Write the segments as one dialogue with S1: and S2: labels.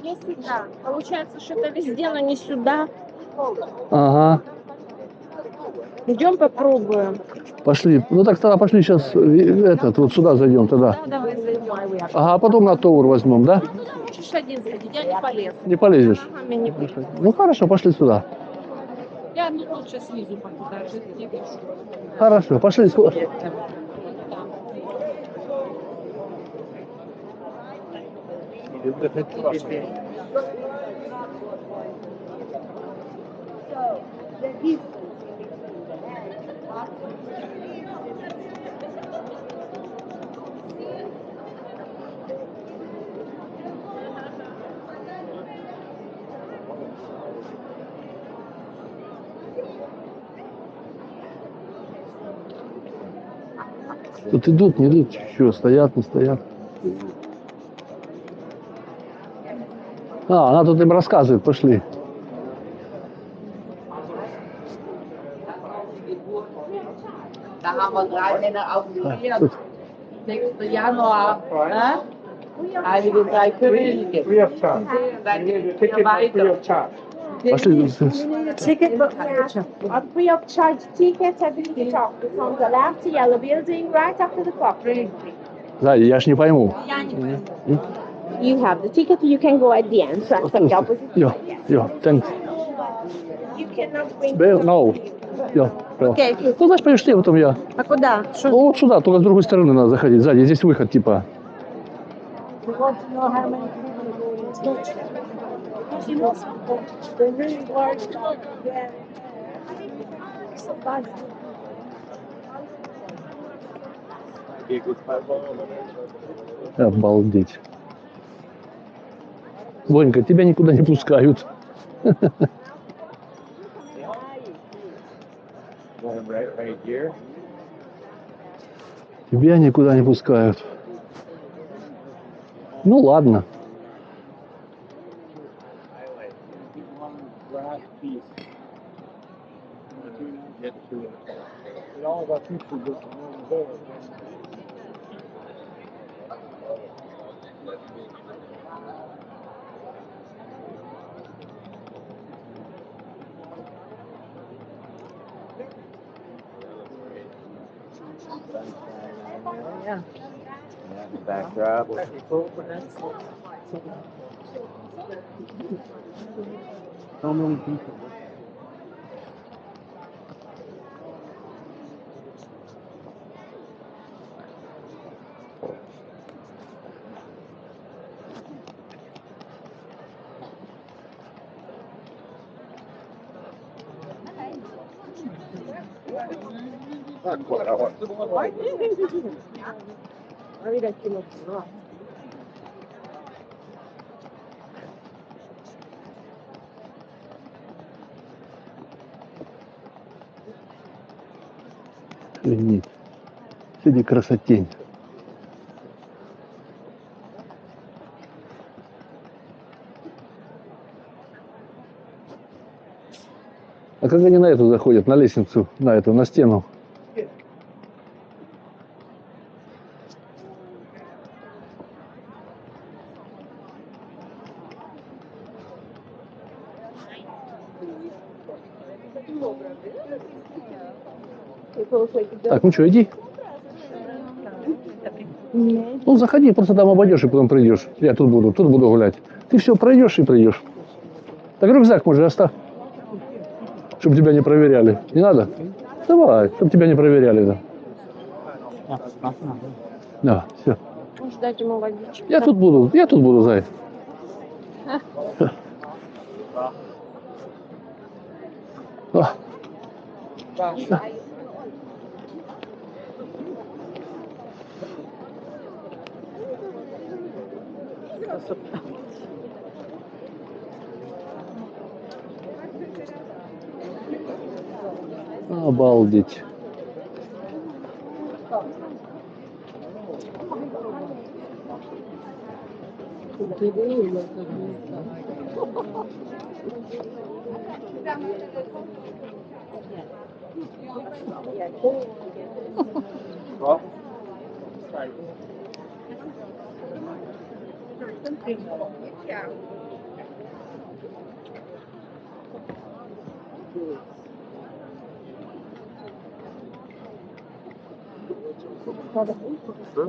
S1: Не сюда. Получается, что это везде, но не сюда.
S2: Ага.
S1: Идем попробуем.
S2: Пошли. Ну так тогда пошли сейчас этот, вот сюда зайдем тогда.
S1: Да, давай зайдем.
S2: Ага, а потом на Товар возьмем, да?
S1: Туда можешь один сходить, я не полезу.
S2: Не полезешь?
S1: Ногами не полезу.
S2: Ну хорошо, пошли сюда.
S1: Я тут лучше снизу покидаю.
S2: Хорошо, пошли. Тут идут, не идут, что, стоят, не стоят. А, она тут им рассказывает, пошли.
S3: Da haben wir 3 Männer auf dem
S2: А,
S3: Bier.
S2: тут
S3: 6. Januar. Ne? Heilige Drei Könige.
S4: Free of charge.
S3: Dann
S4: You need a
S3: geht's
S4: ticket
S3: wieder
S4: for free
S3: weiter.
S4: of charge.
S2: пошли.
S1: Ticket, but a free of charge ticket at the top. From the left yellow building right after the clock.
S2: Сзади, я ж не пойму.
S1: You have the ticket, you can go at the entrance from the opposite
S2: Йо,
S1: side.
S2: йо, thanks.
S1: You cannot bring
S2: No. Йо, йо.
S1: Окей.
S2: Ну, значит, пойдешь ты, потом я.
S1: А куда?
S2: Ну, вот сюда, только с другой стороны надо заходить. Сзади, здесь выход, типа. Обалдеть. Вонька, тебя никуда не пускают.
S4: Right here.
S2: Тебя никуда не пускают. Ну, ладно.
S4: Grass piece. Get to it. And all of our people just there.
S5: Backdrop.
S4: So many people. Not quite. I want
S2: Охренеть. Сегодня красотень. А как они на эту заходят, на лестницу, на эту, на стену? Так, ну что, иди. Ну, заходи, просто там обойдешь и потом придешь. Я тут буду гулять. Ты все пройдешь и придешь. Так рюкзак, может, оставь, чтобы тебя не проверяли. Не надо? Давай, чтобы тебя не проверяли, да. Да, все.
S1: Можешь дать ему водичку.
S2: Я тут буду, зай. А. Обалдеть.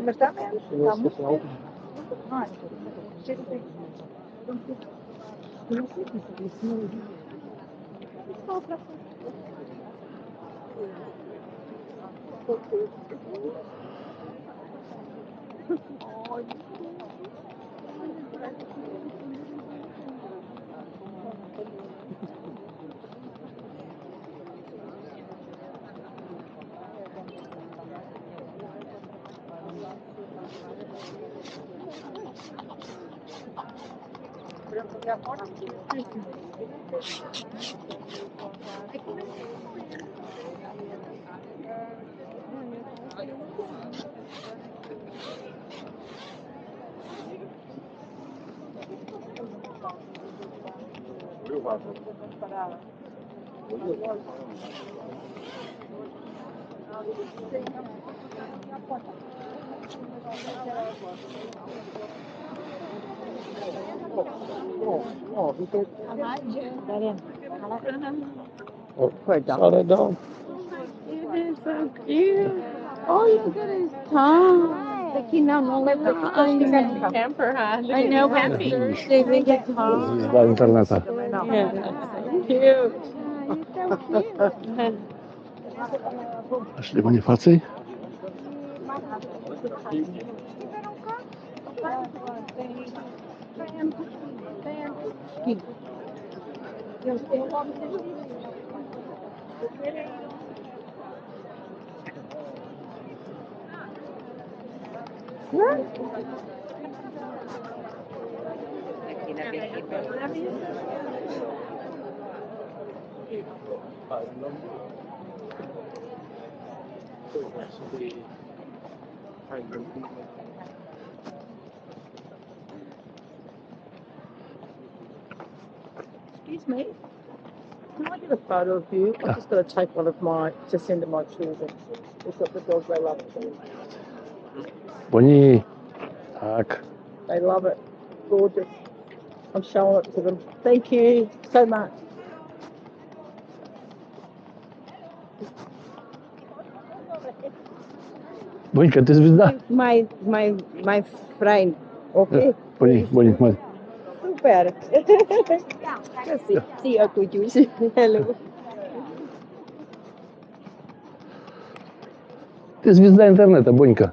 S1: Mas está mesmo. Está muito bem. Ai, chega bem.
S2: Saradão.
S5: It is so cute. Oh, look at his tongue.
S1: Daqui não leva daqui.
S5: Temper, huh? I know, but Thursday they get hot.
S2: Звезда интернета.
S5: Yeah, that's so cute.
S2: Пошли Бонифаций.
S6: Excuse me. Can I get a photo of you? I've just got to take one of my to send to my children. We've got the dog, they love it.
S2: Бони. Так.
S6: They love it. Gorgeous. I'm showing it to them. Thank you so much.
S2: Бонька, ты звезда?
S6: My friend. Okay.
S2: Бони, Бони, смотри.
S6: Super. See you, Kujusi. Hello.
S2: Ты звезда интернета, Бонька.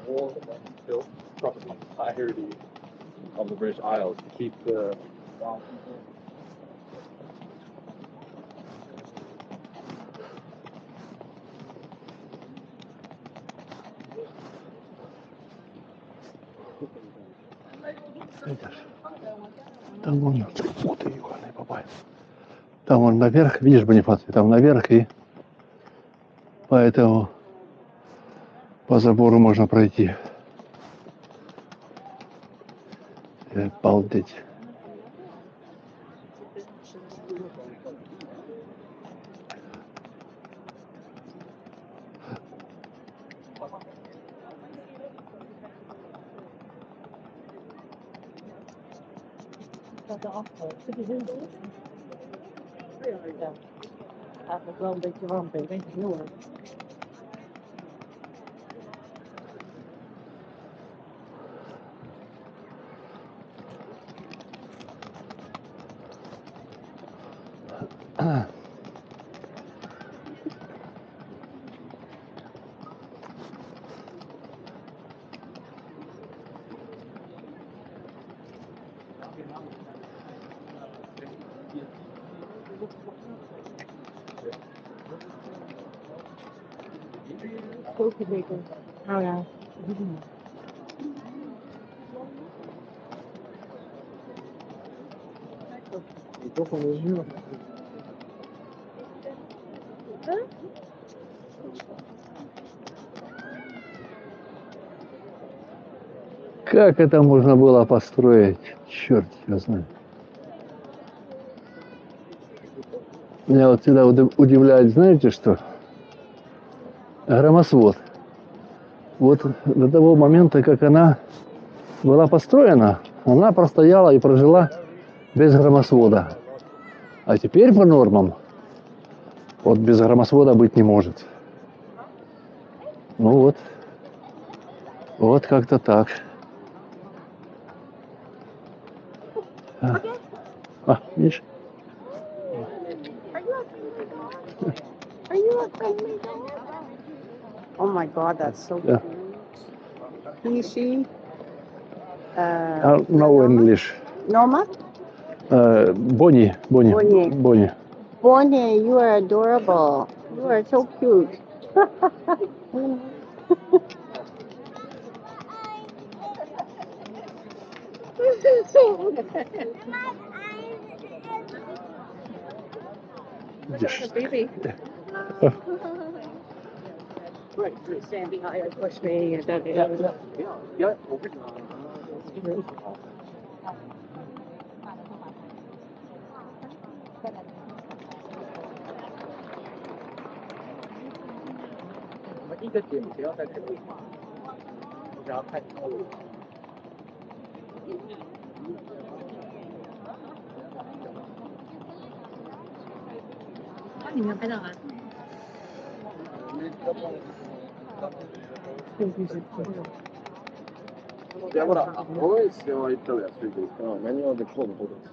S4: Wall that was built from the entirety of the British Isles to keep the
S2: Видишь? Там вон, ух ты, ебаный папай. Там вон наверх, видишь, Бонифаций, там наверх, и поэтому по забору можно пройти. Обалдеть.
S6: Oh, yeah.
S2: Как это можно было построить? Черт его знает. Меня вот всегда удивляет, знаете что? Громосвод. Вот до того момента, как она была построена, она простояла и прожила без громосвода. А теперь по нормам вот без громосвода быть не может. Ну вот. Вот как-то так. Видишь?
S5: Are you a friendly dog?
S6: Oh my God, that's so
S2: Yeah.
S6: cute. He, she.
S2: No English.
S6: Norma?
S2: Bonnie.
S6: Bonnie.
S2: Bonnie.
S6: Bonnie, you are adorable. You are so cute.
S2: Видишь?
S6: Baby. Stand behind and push me. And that,
S4: Yeah.一个点不要再太多，不要太多。
S5: 那你没有拍到啊？
S4: いやほら、大石は言ったら安いですから、何をでこうのことです。